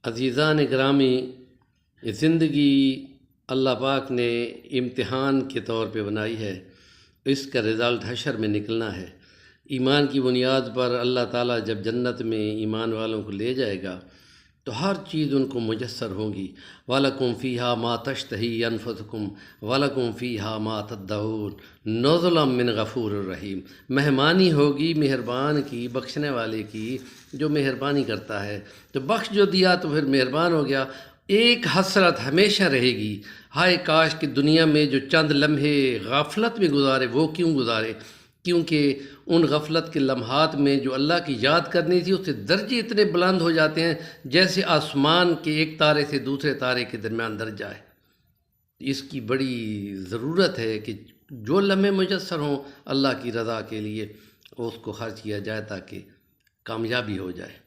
عزیزان گرامی، زندگی اللہ پاک نے امتحان کے طور پہ بنائی ہے، اس کا رزلٹ حشر میں نکلنا ہے۔ ایمان کی بنیاد پر اللہ تعالیٰ جب جنت میں ایمان والوں کو لے جائے گا تو ہر چیز ان کو میسر ہوگی۔ وَلَكُمْ فِيهَا مَا تَشْتَهِي أَنفُسُكُمْ وَلَكُمْ فِيهَا مَا تَدَّعُونَ نُزُلًا مِّن غَفُورٍ رَحِيمٍ۔ مہمانی ہوگی مہربان کی، بخشنے والے کی، جو مہربانی کرتا ہے۔ تو بخش جو دیا تو پھر مہربان ہو گیا۔ ایک حسرت ہمیشہ رہے گی، ہائے کاش کہ دنیا میں جو چند لمحے غفلت میں گزارے وہ کیوں گزارے، کیونکہ ان غفلت کے لمحات میں جو اللہ کی یاد کرنی تھی اس سے درجے اتنے بلند ہو جاتے ہیں جیسے آسمان کے ایک تارے سے دوسرے تارے کے درمیان درجہ ہے۔ اس کی بڑی ضرورت ہے کہ جو لمحے میسر ہوں اللہ کی رضا کے لیے اس کو خرچ کیا جائے تاکہ کامیابی ہو جائے۔